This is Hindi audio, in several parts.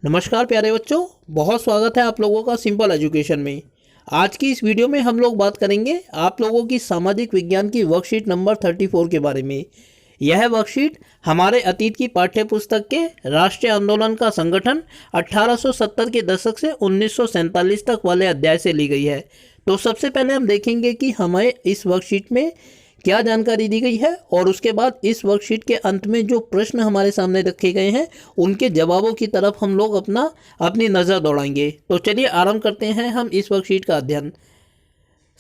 नमस्कार प्यारे बच्चों, बहुत स्वागत है आप लोगों का सिंपल एजुकेशन में। आज की इस वीडियो में हम लोग बात करेंगे आप लोगों की सामाजिक विज्ञान की वर्कशीट नंबर 34 के बारे में। यह वर्कशीट हमारे अतीत की पाठ्य पुस्तक के राष्ट्रीय आंदोलन का संगठन 1870 के दशक से 1947 तक वाले अध्याय से ली गई है। तो सबसे पहले हम देखेंगे कि हमें इस वर्कशीट में क्या जानकारी दी गई है और उसके बाद इस वर्कशीट के अंत में जो प्रश्न हमारे सामने रखे गए हैं उनके जवाबों की तरफ हम लोग अपनी नज़र दौड़ाएंगे। तो चलिए आरंभ करते हैं हम इस वर्कशीट का अध्ययन।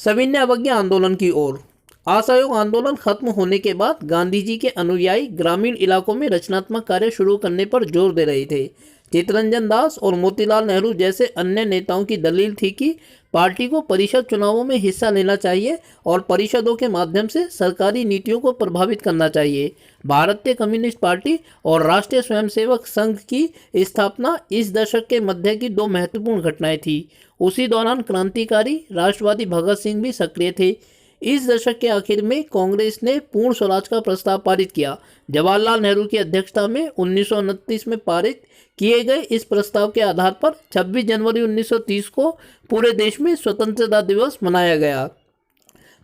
सविनय अवज्ञा आंदोलन की ओर। असहयोग आंदोलन खत्म होने के बाद गांधी जी के अनुयायी ग्रामीण इलाकों में रचनात्मक कार्य शुरू करने पर जोर दे रहे थे। चित्तरंजन दास और मोतीलाल नेहरू जैसे अन्य नेताओं की दलील थी कि पार्टी को परिषद चुनावों में हिस्सा लेना चाहिए और परिषदों के माध्यम से सरकारी नीतियों को प्रभावित करना चाहिए। भारतीय कम्युनिस्ट पार्टी और राष्ट्रीय स्वयंसेवक संघ की स्थापना इस दशक के मध्य की दो महत्वपूर्ण घटनाएं थी। उसी दौरान क्रांतिकारी राष्ट्रवादी भगत सिंह भी सक्रिय थे। इस दशक के आखिर में कांग्रेस ने पूर्ण स्वराज का प्रस्ताव पारित किया। जवाहरलाल नेहरू की अध्यक्षता में 1929 में पारित किए गए इस प्रस्ताव के आधार पर 26 जनवरी 1930 को पूरे देश में स्वतंत्रता दिवस मनाया गया।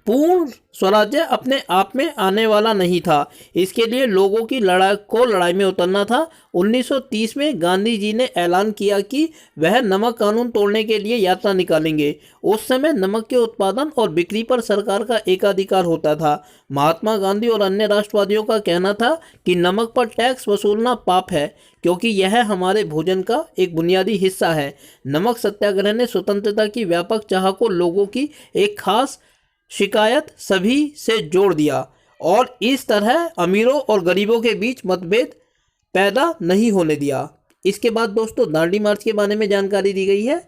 पूर्ण स्वराज्य अपने आप में आने वाला नहीं था, इसके लिए लोगों की लड़ाई में उतरना था। 1930 में गांधी जी ने ऐलान किया कि वह नमक कानून तोड़ने के लिए यात्रा निकालेंगे। उस समय नमक के उत्पादन और बिक्री पर सरकार का एकाधिकार होता था। महात्मा गांधी और अन्य राष्ट्रवादियों का कहना था कि नमक पर टैक्स वसूलना पाप है क्योंकि यह हमारे भोजन का एक बुनियादी हिस्सा है। नमक सत्याग्रह ने स्वतंत्रता की व्यापक चाह को लोगों की एक खास शिकायत सभी से जोड़ दिया और इस तरह अमीरों और गरीबों के बीच मतभेद पैदा नहीं होने दिया। इसके बाद दोस्तों दांडी मार्च के बारे में जानकारी दी गई है।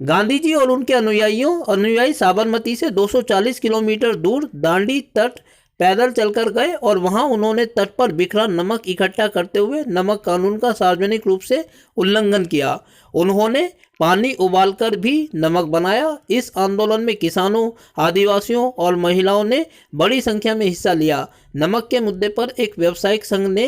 गांधी जी और उनके अनुयायी साबरमती से 240 किलोमीटर दूर दांडी तट पैदल चलकर गए और वहां उन्होंने तट पर बिखरा नमक इकट्ठा करते हुए नमक कानून का सार्वजनिक रूप से उल्लंघन किया। उन्होंने पानी उबालकर भी नमक बनाया। इस आंदोलन में किसानों, आदिवासियों और महिलाओं ने बड़ी संख्या में हिस्सा लिया। नमक के मुद्दे पर एक व्यावसायिक संघ ने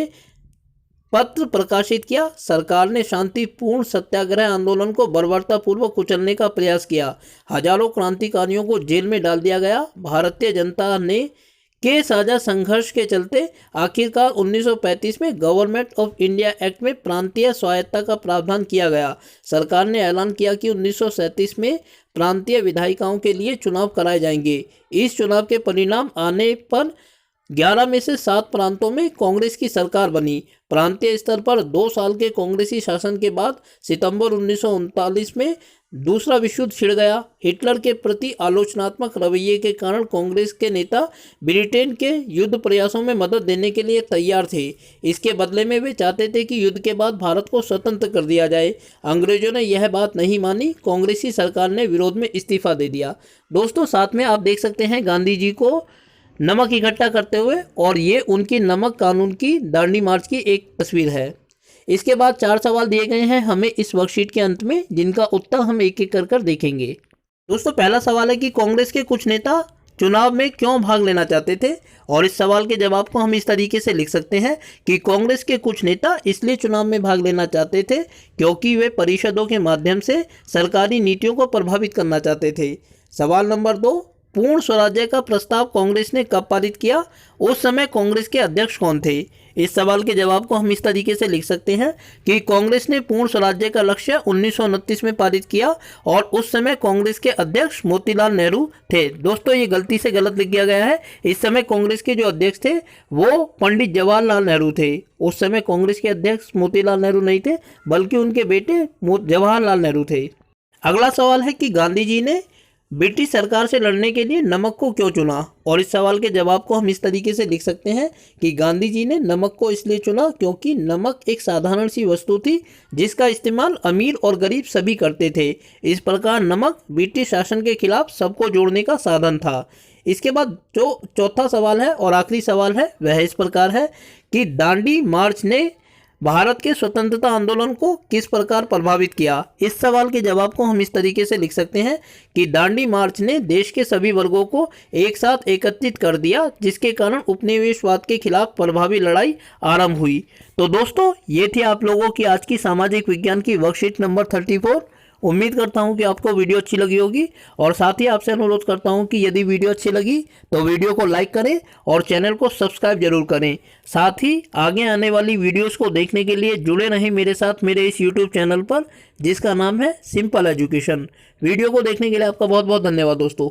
पत्र प्रकाशित किया। सरकार ने शांतिपूर्ण सत्याग्रह आंदोलन को बर्बरतापूर्वक कुचलने का प्रयास किया। हजारों क्रांतिकारियों को जेल में डाल दिया गया। भारतीय जनता ने के साझा संघर्ष के चलते आखिरकार 1935 में गवर्नमेंट ऑफ इंडिया एक्ट में प्रांतीय स्वायत्तता का प्रावधान किया गया। सरकार ने ऐलान किया कि 1937 में प्रांतीय विधायिकाओं के लिए चुनाव कराए जाएंगे। इस चुनाव के परिणाम आने पर 11 में से 7 प्रांतों में कांग्रेस की सरकार बनी। प्रांतीय स्तर पर 2 साल के कांग्रेसी शासन के बाद सितंबर 1939 में दूसरा विश्व युद्ध छिड़ गया। हिटलर के प्रति आलोचनात्मक रवैये के कारण कांग्रेस के नेता ब्रिटेन के युद्ध प्रयासों में मदद देने के लिए तैयार थे। इसके बदले में वे चाहते थे कि युद्ध के बाद भारत को स्वतंत्र कर दिया जाए। अंग्रेजों ने यह बात नहीं मानी। कांग्रेसी सरकार ने विरोध में इस्तीफा दे दिया। दोस्तों साथ में आप देख सकते हैं गांधी जी को नमक इकट्ठा करते हुए और ये उनकी नमक कानून की दांडी मार्च की एक तस्वीर है। इसके बाद 4 सवाल दिए गए हैं हमें इस वर्कशीट के अंत में, जिनका उत्तर हम एक एक कर देखेंगे। दोस्तों पहला सवाल है कि कांग्रेस के कुछ नेता चुनाव में क्यों भाग लेना चाहते थे, और इस सवाल के जवाब को हम इस तरीके से लिख सकते हैं कि कांग्रेस के कुछ नेता इसलिए चुनाव में भाग लेना चाहते थे क्योंकि वे परिषदों के माध्यम से सरकारी नीतियों को प्रभावित करना चाहते थे। सवाल नंबर 2, पूर्ण स्वराज्य का प्रस्ताव कांग्रेस ने कब पारित किया? उस समय कांग्रेस के अध्यक्ष कौन थे? इस सवाल के जवाब को हम इस तरीके से लिख सकते हैं कि कांग्रेस ने पूर्ण स्वराज्य का लक्ष्य 1929 में पारित किया और उस समय कांग्रेस के अध्यक्ष मोतीलाल नेहरू थे। दोस्तों ये गलती से गलत लिख दिया गया है। इस समय कांग्रेस के जो अध्यक्ष थे वो पंडित जवाहरलाल नेहरू थे। उस समय कांग्रेस के अध्यक्ष मोतीलाल नेहरू नहीं थे बल्कि उनके बेटे जवाहरलाल नेहरू थे। अगला सवाल है कि गांधी जी ने ब्रिटिश सरकार से लड़ने के लिए नमक को क्यों चुना, और इस सवाल के जवाब को हम इस तरीके से लिख सकते हैं कि गांधी जी ने नमक को इसलिए चुना क्योंकि नमक एक साधारण सी वस्तु थी जिसका इस्तेमाल अमीर और गरीब सभी करते थे। इस प्रकार नमक ब्रिटिश शासन के खिलाफ सबको जोड़ने का साधन था। इसके बाद जो चौथा सवाल है और आखिरी सवाल है वह इस प्रकार है कि दांडी मार्च ने भारत के स्वतंत्रता आंदोलन को किस प्रकार प्रभावित किया? इस सवाल के जवाब को हम इस तरीके से लिख सकते हैं कि दांडी मार्च ने देश के सभी वर्गों को एक साथ एकत्रित कर दिया, जिसके कारण उपनिवेशवाद के खिलाफ प्रभावी लड़ाई आरंभ हुई। तो दोस्तों, ये थी आप लोगों की आज की सामाजिक विज्ञान की वर्कशीट नंबर 34। उम्मीद करता हूं कि आपको वीडियो अच्छी लगी होगी और साथ ही आपसे अनुरोध करता हूं कि यदि वीडियो अच्छी लगी तो वीडियो को लाइक करें और चैनल को सब्सक्राइब जरूर करें। साथ ही आगे आने वाली वीडियोस को देखने के लिए जुड़े रहें मेरे साथ मेरे इस यूट्यूब चैनल पर, जिसका नाम है सिंपल एजुकेशन। वीडियो को देखने के लिए आपका बहुत बहुत धन्यवाद दोस्तों।